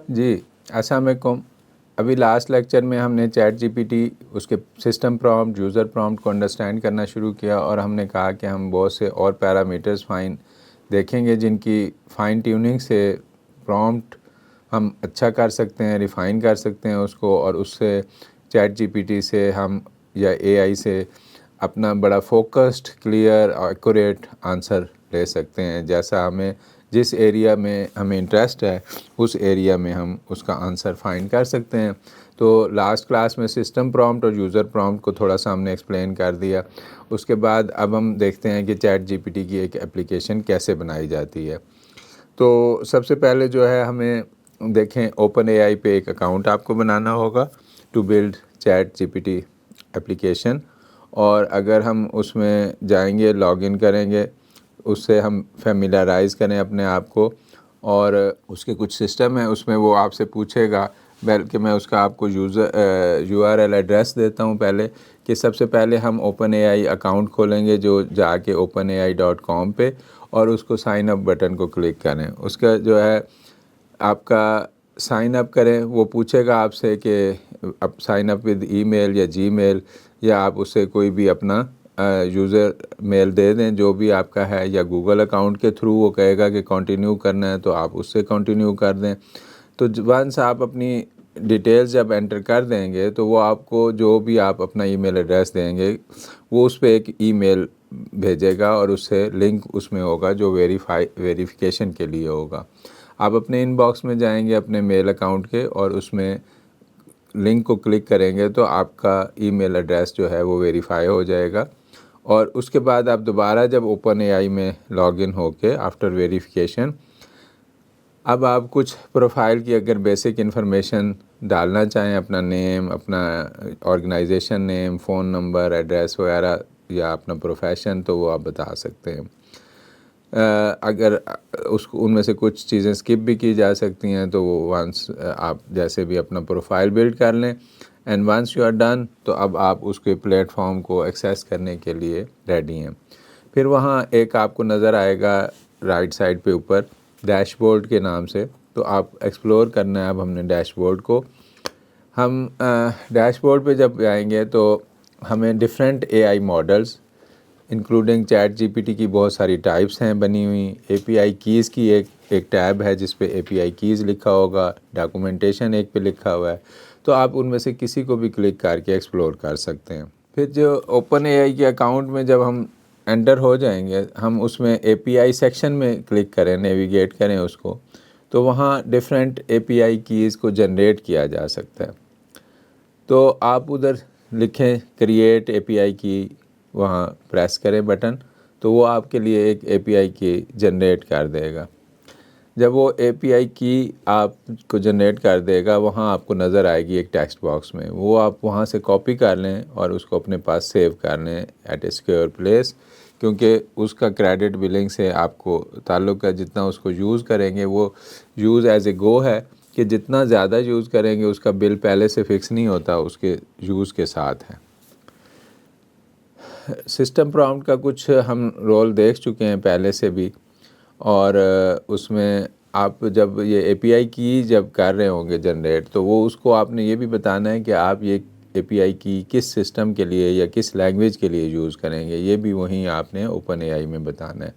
जी, अस्सलाम वालेकुम। अभी लास्ट लेक्चर में हमने चैट जीपीटी, उसके सिस्टम प्रॉम्प्ट, यूज़र प्रॉम्प्ट को अंडरस्टैंड करना शुरू किया और हमने कहा कि हम बहुत से और पैरामीटर्स फाइन देखेंगे जिनकी फ़ाइन ट्यूनिंग से प्रॉम्प्ट हम अच्छा कर सकते हैं, रिफ़ाइन कर सकते हैं उसको, और उससे चैट जीपीटी से हम या एआई से अपना बड़ा फोकस्ड, क्लियर और एक्यूरेट आंसर ले सकते हैं। जैसा हमें जिस एरिया में हमें इंटरेस्ट है उस एरिया में हम उसका आंसर फाइंड कर सकते हैं। तो लास्ट क्लास में सिस्टम प्रॉम्प्ट और यूज़र प्रॉम्प्ट को थोड़ा सा हमने एक्सप्लेन कर दिया। उसके बाद अब हम देखते हैं कि चैट जीपीटी की एक एप्लीकेशन कैसे बनाई जाती है। तो सबसे पहले जो है हमें देखें, ओपन एआई पे एक अकाउंट आपको बनाना होगा to build ChatGPT application. और अगर हम उसमें जाएंगे, लॉगिन करेंगे, उससे हम फेमिलराइज़ करें अपने आप को, और उसके कुछ सिस्टम है उसमें वो आपसे पूछेगा, बल्कि मैं उसका आपको यूआरएल एड्रेस देता हूँ पहले, कि सबसे पहले हम ओपन एआई अकाउंट खोलेंगे जो जाके openai.com पे, और उसको साइन अप बटन को क्लिक करें। उसका जो है आपका साइन अप करें, वो पूछेगा आपसे कि आप साइन अप विद ईमेल या जीमेल, या आप उससे कोई भी अपना यूज़र मेल दे दें जो भी आपका है, या गूगल अकाउंट के थ्रू वो कहेगा कि कंटिन्यू करना है तो आप उससे कंटिन्यू कर दें। तो वंस आप अपनी डिटेल्स जब एंटर कर देंगे तो वो आपको जो भी आप अपना ईमेल एड्रेस देंगे वो उस पर एक ईमेल भेजेगा, और उससे लिंक उसमें होगा जो वेरिफिकेशन के लिए होगा। आप अपने इनबॉक्स में जाएंगे अपने मेल अकाउंट के, और उसमें लिंक को क्लिक करेंगे तो आपका ईमेल एड्रेस जो है वो वेरीफाई हो जाएगा। और उसके बाद आप दोबारा जब ओपन एआई में लॉगिन होके आफ्टर वेरिफिकेशन, अब आप कुछ प्रोफाइल की अगर बेसिक इन्फॉर्मेशन डालना चाहें, अपना नेम, अपना organisation name, phone number, address वगैरह, या अपना प्रोफेशन, तो वो आप बता सकते हैं। अगर उसको उनमें से कुछ चीज़ें स्किप भी की जा सकती हैं तो वो वंस आप जैसे भी अपना प्रोफाइल बिल्ड कर लें, and once you are done, तो अब आप उसके प्लेटफॉर्म को एक्सेस करने के लिए रेडी हैं। फिर वहाँ एक आपको नज़र आएगा राइट साइड पे ऊपर डैशबोर्ड के नाम से, तो आप एक्सप्लोर करना है अब हमने डैशबोर्ड को। हम डैशबोर्ड पे जब आएंगे तो हमें different AI models including chat GPT की बहुत सारी टाइप्स हैं बनी हुई। एपीआई कीज़ की एक टैब है जिस पे एपीआई कीज़ लिखा होगा, डॉक्यूमेंटेशन एक पे लिखा हुआ है, तो आप उनमें से किसी को भी क्लिक करके एक्सप्लोर कर सकते हैं। फिर जो ओपन एआई के अकाउंट में जब हम एंटर हो जाएंगे, हम उसमें एपीआई सेक्शन में क्लिक करें, नेविगेट करें उसको, तो वहाँ डिफरेंट एपीआई कीज़ को जनरेट किया जा सकता है। तो आप उधर लिखें क्रिएट एपीआई की, वहाँ प्रेस करें बटन, तो वो आपके लिए एक एपीआई की जनरेट कर देगा। जब वो एपीआई की आपको जनरेट कर देगा, वहाँ आपको नज़र आएगी एक टेक्स्ट बॉक्स में, वो आप वहाँ से कॉपी कर लें और उसको अपने पास सेव कर लें एट ए सिक्योर प्लेस, क्योंकि उसका क्रेडिट बिलिंग से आपको ताल्लुक़ है। जितना उसको यूज़ करेंगे वो यूज़ एज ए गो है, कि जितना ज़्यादा यूज़ करेंगे उसका बिल पहले से फ़िक्स नहीं होता, उसके यूज़ के साथ है। सिस्टम प्रॉम्प्ट का कुछ हम रोल देख चुके हैं पहले से भी, और उसमें आप जब ये एपीआई की जब कर रहे होंगे जनरेट, तो वो उसको आपने ये भी बताना है कि आप ये एपीआई की किस सिस्टम के लिए या किस लैंग्वेज के लिए यूज़ करेंगे, ये भी वहीं आपने ओपन एआई में बताना है।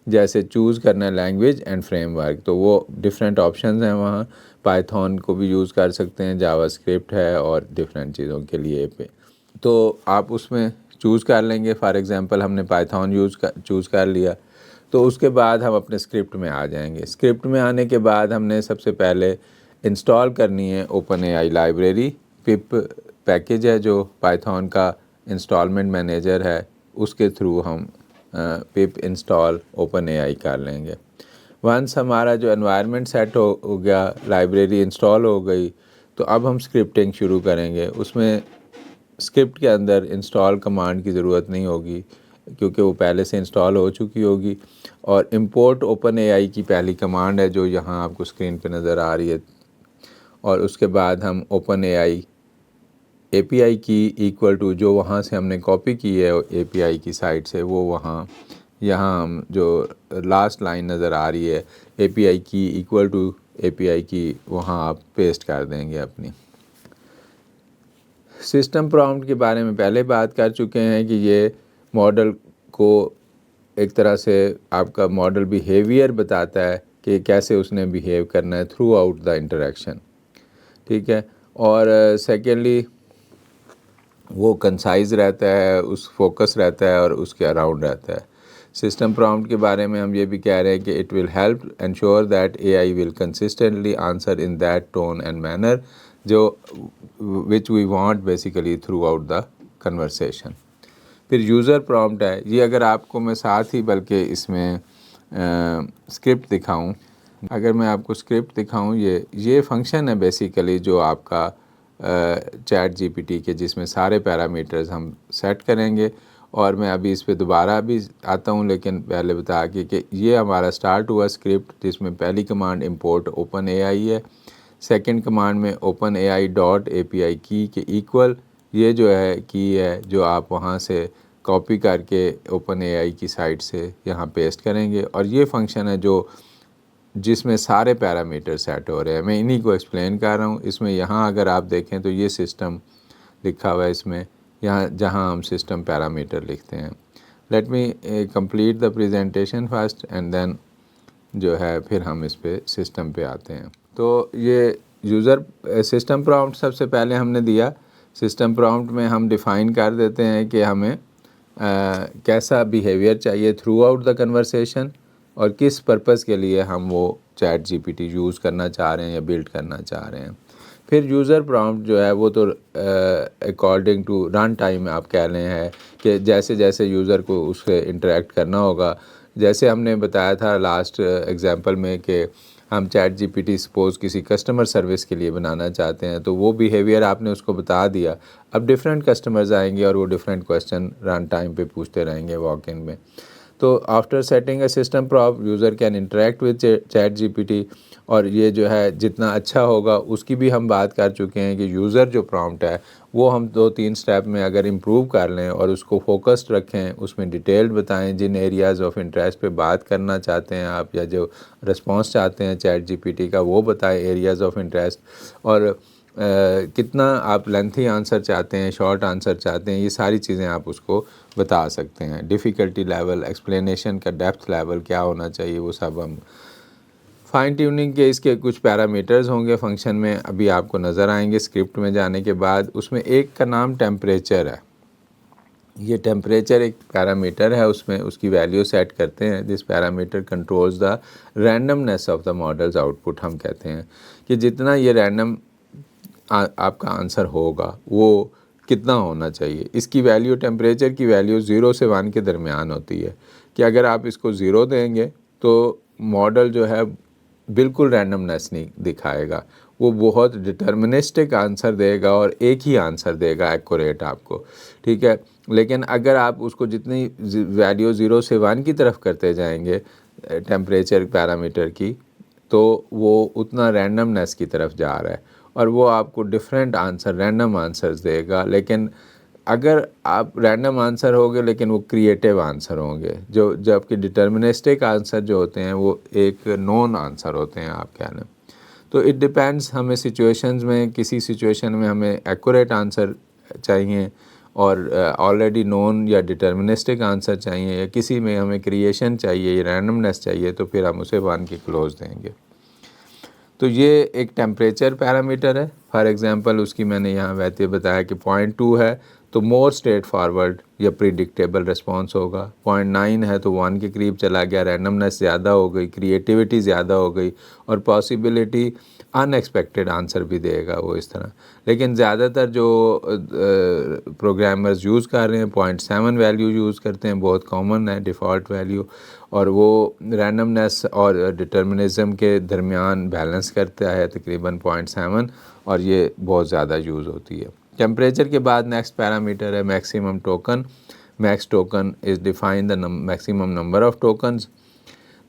जैसे चूज़ करना है लैंग्वेज एंड फ्रेमवर्क, तो वो डिफरेंट ऑप्शंस हैं वहाँ। पाइथन को भी यूज़ कर सकते हैं, जावास्क्रिप्ट है, और डिफरेंट चीज़ों के लिए पे तो आप उसमें चूज़ कर लेंगे। फॉर एग्ज़ाम्पल हमने पाइथन चूज़ कर लिया, तो उसके बाद हम अपने स्क्रिप्ट में आ जाएंगे। स्क्रिप्ट में आने के बाद हमने सबसे पहले इंस्टॉल करनी है ओपन एआई लाइब्रेरी। पिप पैकेज है जो पाइथन का इंस्टॉलमेंट मैनेजर है, उसके थ्रू हम पिप इंस्टॉल ओपन एआई कर लेंगे। वंस हमारा जो एनवायरनमेंट सेट हो गया, लाइब्रेरी इंस्टॉल हो गई, तो अब हम स्क्रिप्टिंग शुरू करेंगे। उसमें स्क्रिप्ट के अंदर इंस्टॉल कमांड की ज़रूरत नहीं होगी क्योंकि वो पहले से इंस्टॉल हो चुकी होगी। और इंपोर्ट ओपन एआई की पहली कमांड है जो यहाँ आपको स्क्रीन पे नज़र आ रही है। और उसके बाद हम ओपन एआई एपीआई की इक्वल टू, जो वहाँ से हमने कॉपी की है एपीआई की साइट से, वो वहाँ यहाँ हम जो लास्ट लाइन नज़र आ रही है एपीआई की इक्वल टू API की वहाँ आप पेस्ट कर देंगे अपनी। सिस्टम प्रॉम्प्ट के बारे में पहले बात कर चुके हैं कि ये मॉडल को एक तरह से आपका मॉडल बिहेवियर बताता है कि कैसे उसने बिहेव करना है थ्रू आउट द इंटरेक्शन, ठीक है। और सेकेंडली वो कंसाइज रहता है, उस फोकस रहता है और उसके अराउंड रहता है। सिस्टम प्रॉम्प्ट के बारे में हम ये भी कह रहे हैं कि it will help ensure that AI will consistently answer in that tone and manner जो which we want basically throughout the conversation. फिर यूज़र प्रॉम्प्ट है, ये अगर आपको मैं साथ ही बल्कि इसमें स्क्रिप्ट दिखाऊं, अगर मैं आपको स्क्रिप्ट दिखाऊं, ये फंक्शन है बेसिकली जो आपका चैट GPT के, जिसमें सारे पैरामीटर्स हम सेट करेंगे। और मैं अभी इस पे दोबारा भी आता हूं, लेकिन पहले बता के कि ये हमारा स्टार्ट हुआ स्क्रिप्ट, जिसमें पहली कमांड इंपोर्ट OpenAI है, सेकंड कमांड में OpenAI.API की के इक्वल, ये जो है की है जो आप वहाँ से कॉपी करके OpenAI की साइट से यहाँ पेस्ट करेंगे। और ये फंक्शन है जो जिसमें सारे पैरामीटर सेट हो रहे हैं। मैं इन्हीं को एक्सप्लेन कर रहा हूँ। इसमें यहाँ अगर आप देखें तो ये सिस्टम लिखा हुआ है इसमें, यहाँ जहाँ हम सिस्टम पैरामीटर लिखते हैं। Let me complete the presentation first and then जो है फिर हम इस पे सिस्टम पे आते हैं। तो ये यूज़र सिस्टम प्रॉम्प्ट सबसे पहले हमने दिया। सिस्टम प्रॉम्प्ट में हम डिफ़ाइन कर देते हैं कि हमें कैसा बिहेवियर चाहिए थ्रू आउट द कन्वर्सेशन और किस पर्पस के लिए हम वो चैट GPT यूज़ करना चाह रहे हैं या बिल्ड करना चाह रहे हैं। फिर यूज़र प्रॉम्प्ट जो है वो तो अकॉर्डिंग टू रन टाइम आप कह रहे हैं कि जैसे जैसे यूज़र को उससे इंटरेक्ट करना होगा, जैसे हमने बताया था लास्ट एग्जांपल में कि हम चैट GPT सपोज़ किसी कस्टमर सर्विस के लिए बनाना चाहते हैं, तो वो बिहेवियर आपने उसको बता दिया। अब डिफरेंट कस्टमर्स आएंगे और वो डिफरेंट क्वेश्चन रन टाइम पे पूछते रहेंगे वॉक इन में। तो after setting a system prompt user can interact with chat GPT, और ये जो है जितना अच्छा होगा उसकी भी हम बात कर चुके हैं कि यूज़र जो प्रॉम्प्ट है वो हम 2-3 स्टेप में अगर इम्प्रूव कर लें और उसको फोकस्ड रखें, उसमें डिटेल्ड बताएं, जिन एरियाज़ ऑफ इंटरेस्ट पे बात करना चाहते हैं आप या जो रिस्पॉन्स चाहते हैं चैट GPT का वो बताएं एरियाज़ ऑफ इंटरेस्ट, और कितना आप लेंथी आंसर चाहते हैं, शॉर्ट आंसर चाहते हैं, ये सारी चीज़ें आप उसको बता सकते हैं। डिफ़िकल्टी लेवल, एक्सप्लेनेशन का डेप्थ लेवल क्या होना चाहिए, वो सब हम फाइन ट्यूनिंग के इसके कुछ पैरामीटर्स होंगे फंक्शन में, अभी आपको नज़र आएंगे स्क्रिप्ट में जाने के बाद। उसमें एक का नाम टेम्परेचर है। ये टेम्परेचर एक पैरामीटर है, उसमें उसकी वैल्यू सेट करते हैं। This parameter controls the randomness of the models output. हम कहते हैं कि जितना ये रैंडम आपका आंसर होगा वो कितना होना चाहिए। इसकी वैल्यू, टेम्परेचर की वैल्यू 0 से 1 के दरमियान होती है कि अगर आप इसको 0 देंगे तो मॉडल जो है बिल्कुल रैंडमनेस नहीं दिखाएगा, वो बहुत डिटर्मिनिस्टिक आंसर देगा और एक ही आंसर देगा एक्यूरेट आपको, ठीक है। लेकिन अगर आप उसको जितनी वैल्यू 0 से 1 की तरफ करते जाएंगे टेम्परेचर पैरामीटर की, तो वो उतना रैंडमनेस की तरफ जा रहा है और वो आपको डिफरेंट आंसर, रैंडम आंसर्स देगा। लेकिन अगर आप रैंडम आंसर होंगे लेकिन वो क्रिएटिव आंसर होंगे, जो जबकि डिटर्मिनिस्टिक आंसर जो होते हैं वो एक नॉन आंसर होते हैं आप कह लें। तो इट डिपेंड्स, हमें सिचुएशंस में, किसी सिचुएशन में हमें एक्यूरेट आंसर चाहिए और ऑलरेडी नोन या डिटर्मिनिस्टिक आंसर चाहिए, या किसी में हमें क्रिएशन चाहिए या रैंडमनेस चाहिए, तो फिर हम उसे 1 के क्लोज देंगे। तो ये एक टेम्परेचर पैरामीटर है। फॉर एग्जांपल उसकी मैंने यहाँ वैसे बताया कि 0.2 है तो मोर स्ट्रेट फॉरवर्ड या प्रिडिक्टेबल रिस्पॉन्स होगा। 0.9 है तो 1 के करीब चला गया, रैंडमनेस ज़्यादा हो गई, क्रिएटिविटी ज़्यादा हो गई और पॉसिबिलिटी अनएक्सपेक्टेड आंसर भी देगा वो इस तरह। लेकिन ज़्यादातर जो प्रोग्रामर्स यूज़ कर रहे हैं 0.7 वैल्यू यूज़ करते हैं, बहुत कॉमन है डिफ़ॉल्ट वैल्यू, और वो रैंडमनेस और डिटर्मिनिज़म के दरमियान बैलेंस करता है तकरीबन 0.7, और ये बहुत ज़्यादा यूज़ होती है। टेम्परेचर के बाद नेक्स्ट पैरामीटर है maximum token. Max token is define the maximum number of tokens.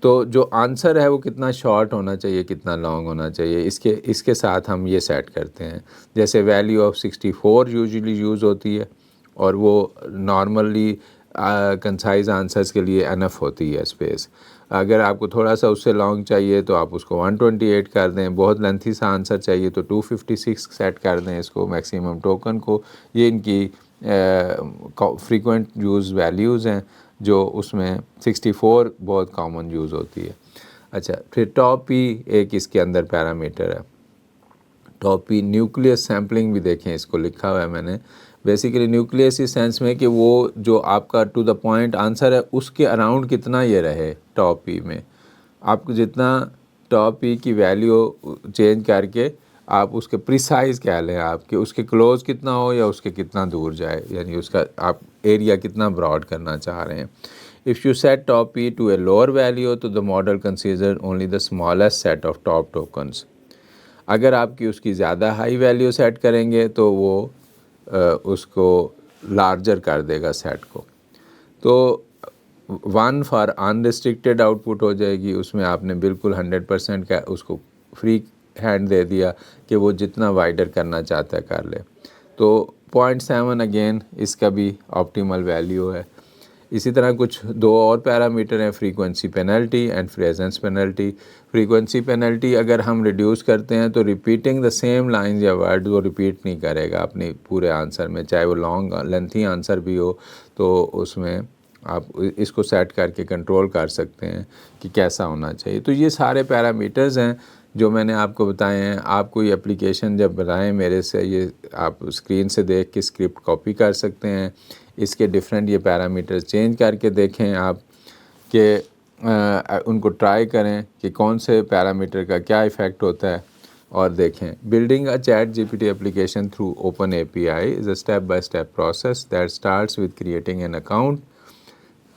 तो जो आंसर है वो कितना शॉर्ट होना चाहिए, कितना लॉन्ग होना चाहिए, इसके साथ हम ये सेट करते हैं। जैसे वैल्यू ऑफ 64 यूजुअली यूज़ होती है और वो नॉर्मली कंसाइज आंसर्स के लिए एनफ होती है स्पेस। अगर आपको थोड़ा सा उससे लॉन्ग चाहिए तो आप उसको 128 कर दें, बहुत लेंथी सा आंसर चाहिए तो 256 सेट कर दें इसको मैक्सिमम टोकन को। ये इनकी फ्रीक्वेंट यूज़ वैल्यूज़ हैं जो उसमें 64 बहुत कॉमन यूज़ होती है। अच्छा, फिर टॉप पी एक इसके अंदर पैरामीटर है। टॉप पी न्यूक्लियस सैम्पलिंग भी देखें, इसको लिखा हुआ है मैंने। बेसिकली न्यूक्लियस इस सेंस में कि वो जो आपका टू द पॉइंट आंसर है उसके अराउंड कितना ये रहे टॉप पी में। आपको जितना टॉप पी की वैल्यू चेंज करके आप उसके प्रिसाइज कह लें, आपके उसके क्लोज कितना हो या उसके कितना दूर जाए, यानी उसका आप एरिया कितना ब्रॉड करना चाह रहे हैं। If you set top P to a lower value तो the model consider only the smallest set of top tokens. अगर आपकी उसकी ज़्यादा हाई वैल्यू सेट करेंगे तो वो उसको लार्जर कर देगा सेट को। तो 1 फॉर अनरिस्ट्रिक्टेड आउटपुट हो जाएगी, उसमें आपने बिल्कुल 100% का उसको फ्री हैंड दे दिया कि वो जितना वाइडर करना चाहता है कर ले। तो 0.7 अगेन इसका भी ऑप्टिमल वैल्यू है। इसी तरह कुछ दो और पैरामीटर हैं, frequency penalty and presence penalty. Frequency penalty अगर हम रिड्यूस करते हैं तो रिपीटिंग द सेम लाइंस या वर्ड वो रिपीट नहीं करेगा अपने पूरे आंसर में, चाहे वो लॉन्ग लेंथी आंसर भी हो। तो उसमें आप इसको सेट करके कंट्रोल कर सकते हैं कि कैसा होना चाहिए। तो ये सारे पैरामीटर्स हैं जो मैंने आपको बताए हैं। आप कोई एप्लीकेशन जब बनाएं मेरे से, ये आप स्क्रीन से देख के स्क्रिप्ट कॉपी कर सकते हैं, इसके डिफरेंट ये पैरामीटर्स चेंज करके देखें आप कि उनको ट्राई करें कि कौन से पैरामीटर का क्या इफ़ेक्ट होता है और देखें। Building a chat GPT application through open API is a step by step process that starts with creating an account,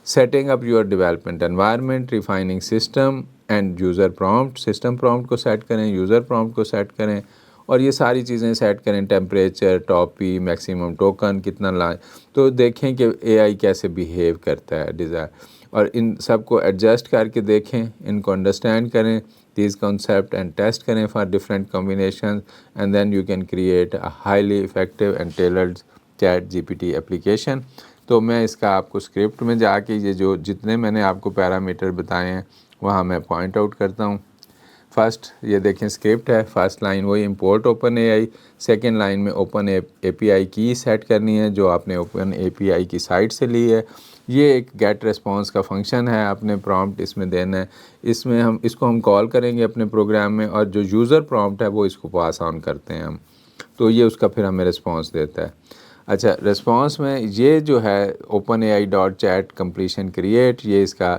setting up your development environment, refining system end user prompt. System prompt को set करें, user prompt को set करें और ये सारी चीज़ें set करें। Temperature, top P, maximum token कितना लाए, तो देखें कि एआई कैसे बिहेव करता है डिज़ायर, और इन सब को एडजस्ट करके देखें, इनको अंडरस्टैंड करें these concept and test करें for different combinations and then you can create a highly effective and tailored chat GPT application। तो मैं इसका आपको स्क्रिप्ट में जाके ये जो जितने मैंने आपको पैरामीटर बताए हैं वहाँ मैं पॉइंट आउट करता हूँ। फर्स्ट ये देखें स्क्रिप्ट है, फर्स्ट लाइन वही import open AI, second line में ओपन एपीआई की सेट करनी है जो आपने ओपन एपीआई की साइट से ली है। ये एक गेट रिस्पॉन्स का फंक्शन है, आपने प्रॉम्प्ट इसमें देना है, इसमें हम इसको हम कॉल करेंगे अपने प्रोग्राम में और जो यूज़र प्रॉम्प्ट है वो इसको पास ऑन करते हैं हम, तो ये उसका फिर हमें रिस्पॉन्स देता है। अच्छा, रिस्पॉन्स में ये जो है open AI dot chat completion create, ये इसका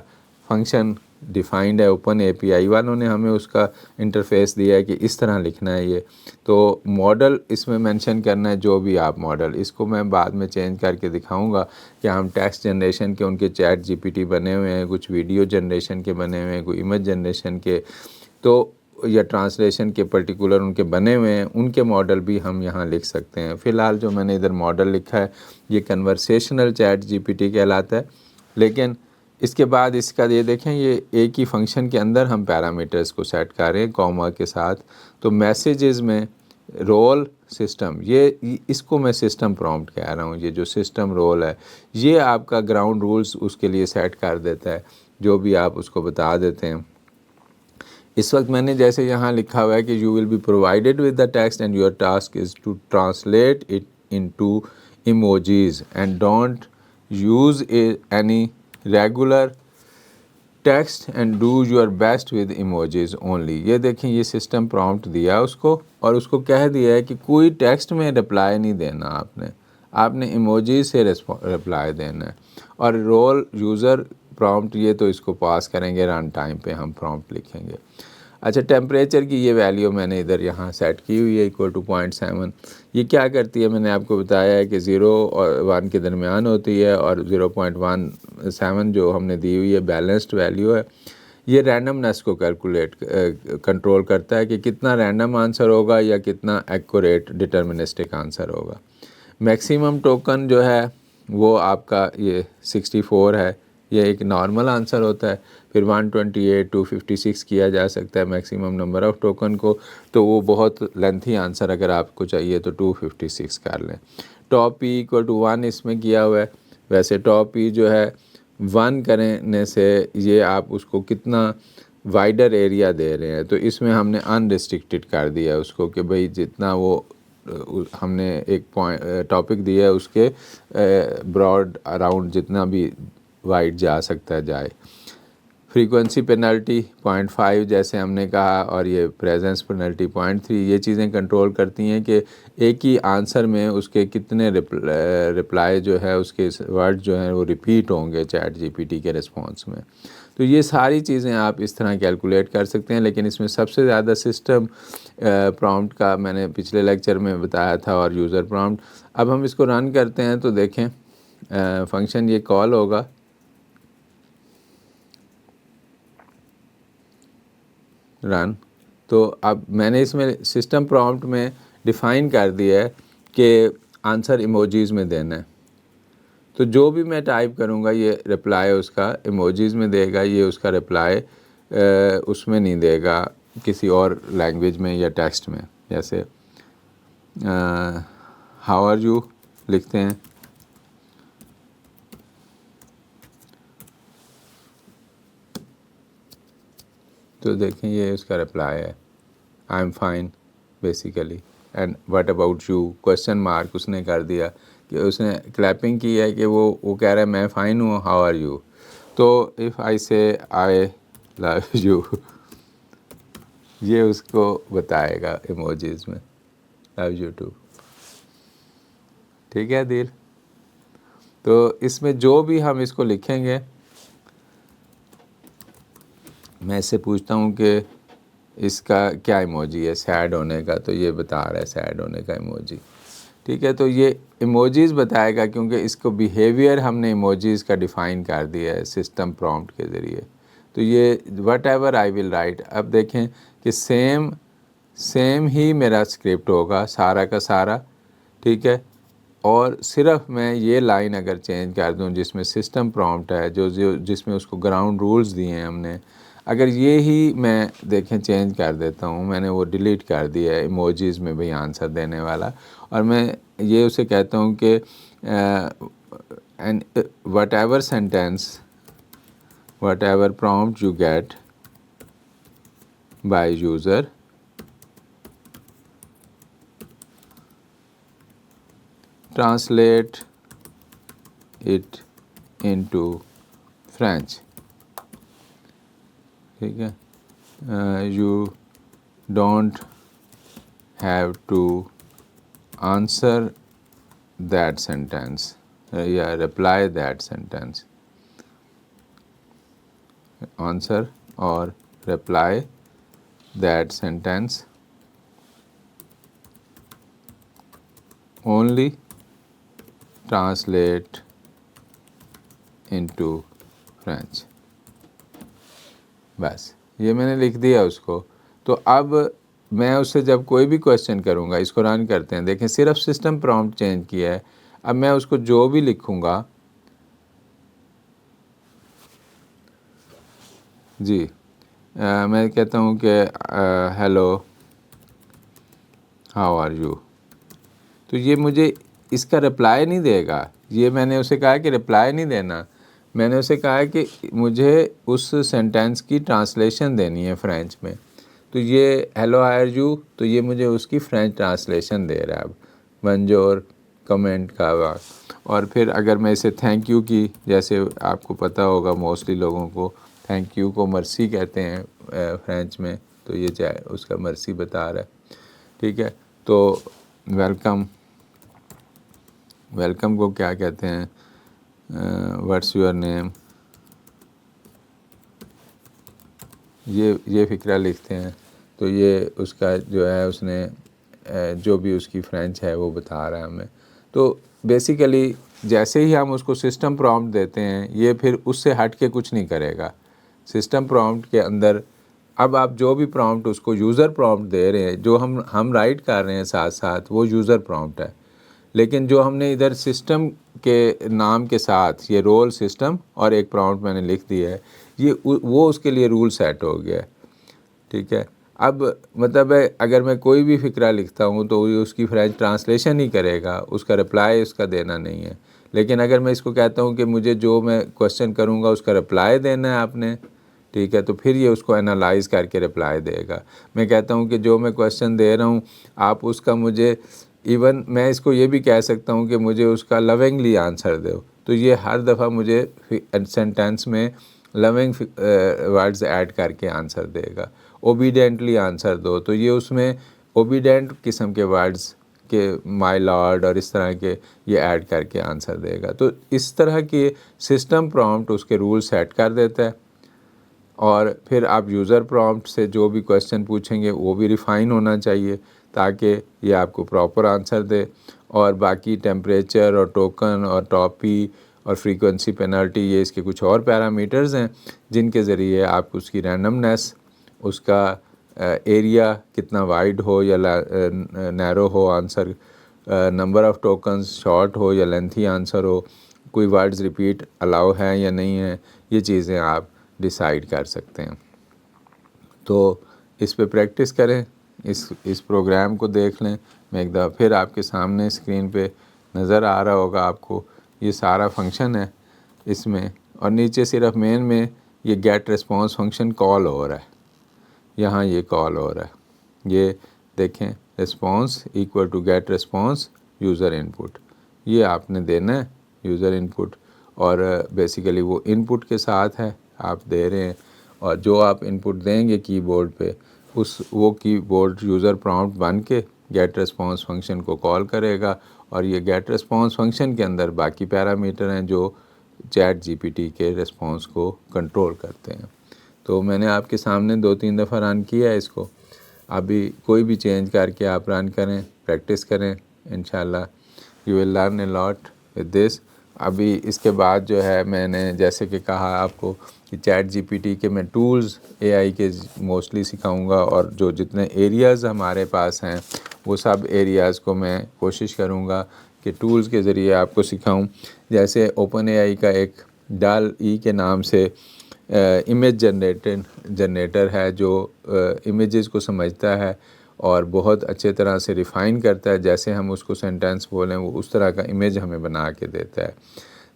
फंक्शन डिफाइंड है। ओपन एपीआई वालों ने हमें उसका इंटरफेस दिया है कि इस तरह लिखना है ये। तो मॉडल इसमें मेंशन करना है, जो भी आप मॉडल, इसको मैं बाद में चेंज करके दिखाऊंगा कि हम टेक्स्ट जनरेशन के उनके चैट जीपीटी बने हुए हैं, कुछ वीडियो जनरेशन के बने हुए हैं, कोई इमेज जनरेशन के, तो या ट्रांसलेशन के पर्टिकुलर उनके बने हुए हैं, उनके मॉडल भी हम यहाँ लिख सकते हैं। फ़िलहाल जो मैंने इधर मॉडल लिखा है ये कन्वर्सेशनल चैट जीपीटी कहलाता है। लेकिन इसके बाद इसका ये देखें, ये एक ही फंक्शन के अंदर हम पैरामीटर्स को सेट कर रहे हैं कॉमा के साथ। तो मैसेजेस में रोल सिस्टम, ये इसको मैं सिस्टम प्रॉम्प्ट कह रहा हूँ। ये जो सिस्टम रोल है ये आपका ग्राउंड रूल्स उसके लिए सेट कर देता है, जो भी आप उसको बता देते हैं। इस वक्त मैंने जैसे यहाँ लिखा हुआ है कि you will be provided with the text and your task is to translate it into emojis and don't use any regular text and do your best with emojis only. ये देखें, ये सिस्टम प्रॉम्प्ट दिया उसको और उसको कह दिया है कि कोई टेक्स्ट में रिप्लाई नहीं देना, आपने इमोजी से रिप्लाई देना है। और रोल यूज़र प्रॉम्प्ट ये तो इसको पास करेंगे, रन टाइम पे हम प्रॉम्प्ट लिखेंगे। अच्छा, टेम्परेचर की ये वैल्यू मैंने इधर यहाँ सेट की हुई है इक्वल टू 0.7। ये क्या करती है, मैंने आपको बताया है कि 0 और 1 के दरमियान होती है और 0.17 जो हमने दी हुई है बैलेंस्ड वैल्यू है। ये रैंडमनेस को कैलकुलेट कंट्रोल करता है कि कितना रैंडम आंसर होगा या कितना एक्यूरेट डिटर्मिनिस्टिक आंसर होगा। मैक्सिमम टोकन जो है वो आपका ये 64 है, ये एक नॉर्मल आंसर होता है। फिर 128 256 किया जा सकता है मैक्सिमम नंबर ऑफ़ टोकन को, तो वो बहुत लेंथी आंसर अगर आपको चाहिए तो 256 कर लें। टॉप पी इक्वल टू 1 इसमें किया हुआ है। वैसे टॉप पी जो है 1 करने से ये आप उसको कितना वाइडर एरिया दे रहे हैं। तो इसमें हमने अनरिस्ट्रिक्टेड कर दिया उसको कि भाई जितना वो हमने एक पॉइंट टॉपिक दिया है उसके ब्रॉड अराउंड जितना भी वाइड जा सकता है जाए। फ्रीक्वेंसी पेनल्टी 0.5 जैसे हमने कहा, और ये प्रेजेंस पेनल्टी 0.3, ये चीज़ें कंट्रोल करती हैं कि एक ही आंसर में उसके कितने रिप्लाई जो है उसके वर्ड जो हैं वो रिपीट होंगे चैट जीपीटी के रिस्पॉन्स में। तो ये सारी चीज़ें आप इस तरह कैलकुलेट कर सकते हैं। लेकिन इसमें सबसे ज़्यादा सिस्टम प्रॉम्प्ट का मैंने पिछले लेक्चर में बताया था और यूज़र प्रॉम्प्ट। अब हम इसको रन करते हैं तो देखें फंक्शन ये कॉल होगा, रन। तो अब मैंने इसमें सिस्टम प्रॉम्प्ट में डिफ़ाइन कर दिया है कि आंसर इमोजीज़ में देना है। तो जो भी मैं टाइप करूँगा ये रिप्लाई उसका इमोजीज़ में देगा, ये उसका रिप्लाई उसमें नहीं देगा किसी और लैंग्वेज में या टेक्स्ट में। जैसे हाउ आर यू लिखते हैं तो देखें ये उसका रिप्लाई है, I am fine basically, and what about you question mark उसने कर दिया कि उसने क्लैपिंग की है कि वो कह रहा है मैं फ़ाइन हूँ, हाउ आर यू। तो इफ़ आई से आई लव यू ये उसको बताएगा इमोजीज़ में, लव यू टू। ठीक है दिल। तो इसमें जो भी हम इसको लिखेंगे, मैं इससे पूछता हूँ कि इसका क्या इमोजी है सैड होने का, तो ये बता रहा है सैड होने का इमोजी। ठीक है, तो ये इमोजीज़ बताएगा क्योंकि इसको बिहेवियर हमने इमोजीज़ का डिफ़ाइन कर दिया है सिस्टम प्रॉम्प्ट के ज़रिए। तो ये what ever I will write, अब देखें कि सेम ही मेरा स्क्रिप्ट होगा सारा का सारा। ठीक है, और सिर्फ मैं ये लाइन अगर चेंज कर दूं जिसमें सिस्टम प्रॉम्प्ट है जो जिसमें उसको ग्राउंड रूल्स दिए हैं हमने, अगर ये ही मैं देखें चेंज कर देता हूँ, मैंने वो डिलीट कर दिया है इमोजीज़ में भी आंसर देने वाला, और मैं ये उसे कहता हूँ कि and what ever sentence what ever prompt you get by user translate it into French। ठीक है, you don't have to answer that sentence या reply that sentence, answer or reply that sentence only translate into French. बस ये मैंने लिख दिया उसको। तो अब मैं उससे जब कोई भी क्वेश्चन करूँगा, इसको रन करते हैं, देखें सिर्फ सिस्टम प्रॉम्प्ट चेंज किया है। अब मैं उसको जो भी लिखूँगा जी, मैं कहता हूँ कि हेलो हाउ आर यू, तो ये मुझे इसका रिप्लाई नहीं देगा। ये मैंने उसे कहा कि रिप्लाई नहीं देना, मैंने उसे कहा कि मुझे उस सेंटेंस की ट्रांसलेशन देनी है फ्रेंच में। तो ये हेलो आर यू, तो ये मुझे उसकी फ्रेंच ट्रांसलेशन दे रहा है। अब bonjour कमेंट का वाक। और फिर अगर मैं इसे थैंक यू की, जैसे आपको पता होगा मोस्टली लोगों को थैंक यू को मर्सी कहते हैं फ्रेंच में, तो ये चाहे उसका मर्सी बता रहा है। ठीक है, तो वेलकम को क्या कहते हैं, व्हाट्स योर नेम, ये फ़िक्रा लिखते हैं। तो ये उसका जो है उसने जो भी उसकी फ्रेंच है वो बता रहा है हमें। तो बेसिकली जैसे ही हम उसको सिस्टम प्रॉम्प्ट देते हैं, ये फिर उससे हट के कुछ नहीं करेगा। सिस्टम प्रॉम्प्ट के अंदर अब आप जो भी प्रॉम्प्ट उसको यूज़र प्रॉम्प्ट दे रहे हैं, जो हम राइट कर रहे हैं साथ साथ, वो यूज़र प्रॉम्प्ट है। लेकिन जो हमने इधर सिस्टम के नाम के साथ ये रोल सिस्टम और एक प्रॉम्प्ट मैंने लिख दिया है, ये वो उसके लिए रूल सेट हो गया है। ठीक है, अब मतलब है अगर मैं कोई भी फ़िक्रा लिखता हूँ तो ये उसकी फ्रेंच ट्रांसलेशन ही करेगा, उसका रिप्लाई उसका देना नहीं है। लेकिन अगर मैं इसको कहता हूँ कि मुझे जो मैं क्वेश्चन करूँगा उसका रिप्लाई देना है आपने, ठीक है, तो फिर ये उसको एनालाइज करके रिप्लाई देगा। मैं कहता हूँ कि जो मैं क्वेश्चन दे रहा हूँ आप उसका मुझे, इवन मैं इसको ये भी कह सकता हूँ कि मुझे उसका लविंगली आंसर दो, तो ये हर दफ़ा मुझे सेंटेंस में लविंग वर्ड्स ऐड करके आंसर देगा। ओबीडेंटली आंसर दो, तो ये उसमें ओबीडेंट किस्म के वर्ड्स के माय लॉर्ड और इस तरह के ये ऐड करके आंसर देगा। तो इस तरह के सिस्टम प्रॉम्प्ट उसके रूल सेट कर देता है, और फिर आप यूज़र प्रॉम्प्ट से जो भी क्वेश्चन पूछेंगे वो भी रिफ़ाइन होना चाहिए ताकि ये आपको प्रॉपर आंसर दे। और बाकी टेम्परेचर और टोकन और टॉपी और फ्रीक्वेंसी पेनल्टी, ये इसके कुछ और पैरामीटर्स हैं जिनके ज़रिए आप उसकी रैंडमनेस, उसका एरिया कितना वाइड हो या नैरो हो answer, number of tokens short हो या लेंथी आंसर हो, कोई वर्ड्स रिपीट अलाउ है या नहीं है, ये चीज़ें आप डिसाइड कर सकते हैं। तो इस पे प्रैक्टिस करें, इस प्रोग्राम को देख लें। मैं एक दफ़ा फिर आपके सामने स्क्रीन पे नज़र आ रहा होगा आपको, ये सारा फंक्शन है इसमें, और नीचे सिर्फ मेन में ये गेट रिस्पांस फंक्शन कॉल हो रहा है, यहाँ ये कॉल हो रहा है, ये देखें, response equal to get response user input, ये आपने देना है यूज़र इनपुट, और बेसिकली वो इनपुट के साथ है आप दे रहे हैं, और जो आप इनपुट देंगे कीबोर्ड पे वो कीबोर्ड यूज़र प्रॉम्प्ट बन के गेट रिस्पांस फंक्शन को कॉल करेगा, और ये गेट रिस्पांस फंक्शन के अंदर बाकी पैरामीटर हैं जो चैट जीपीटी के रिस्पांस को कंट्रोल करते हैं। तो मैंने आपके सामने 2-3 दफ़ा रन किया है इसको, अभी कोई भी चेंज करके आप रन करें, प्रैक्टिस करें, इंशाल्लाह you will learn a lot with this. अभी इसके बाद जो है, मैंने जैसे कि कहा आपको कि चैट जीपीटी के मैं टूल्स एआई के मोस्टली सिखाऊंगा, और जो जितने एरियाज़ हमारे पास हैं वो सब एरियाज़ को मैं कोशिश करूंगा कि टूल्स के ज़रिए आपको सिखाऊं। जैसे ओपन एआई का एक DALL-E के नाम से इमेज जनरेटर है जो इमेजेस को समझता है और बहुत अच्छे तरह से रिफ़ाइन करता है, जैसे हम उसको सेंटेंस बोलें वो उस तरह का इमेज हमें बना के देता है।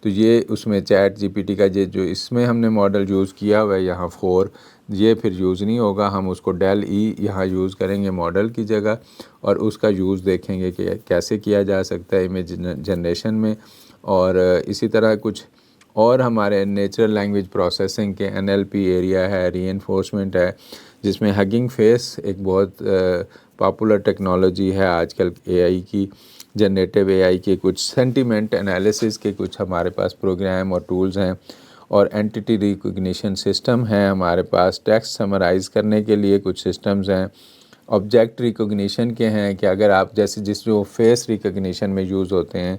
तो ये उसमें चैट जीपीटी का ये जो इसमें हमने मॉडल यूज़ किया हुआ है यहाँ 4, ये फिर यूज़ नहीं होगा, हम उसको DALL-E यहाँ यूज़ करेंगे मॉडल की जगह, और उसका यूज़ देखेंगे कि कैसे किया जा सकता है इमेज जनरेशन में। और इसी तरह कुछ और हमारे नेचुरल लैंग्वेज प्रोसेसिंग के NLP एरिया है, रीइंफोर्समेंट है, जिसमें हगिंग फेस एक बहुत पॉपुलर टेक्नोलॉजी है आजकल एआई की, जनरेटिव एआई के कुछ सेंटिमेंट एनालिसिस के कुछ हमारे पास प्रोग्राम और टूल्स हैं, और एंटिटी रिकॉग्निशन सिस्टम है हमारे पास, टेक्स्ट समराइज़ करने के लिए कुछ सिस्टम्स हैं, ऑब्जेक्ट रिकॉग्निशन के हैं कि अगर आप जैसे जो फेस रिकॉग्निशन में यूज़ होते हैं,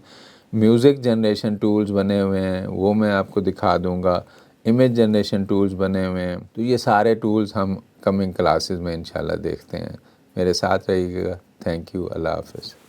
म्यूज़िक जनरेशन टूल्स बने हुए हैं वो मैं आपको दिखा दूंगा, इमेज जनरेशन टूल्स बने हुए हैं। तो ये सारे टूल्स हम कमिंग क्लासेस में इंशाल्लाह देखते हैं। मेरे साथ रहिएगा। Thank you. अल्लाह हाफ़िज़।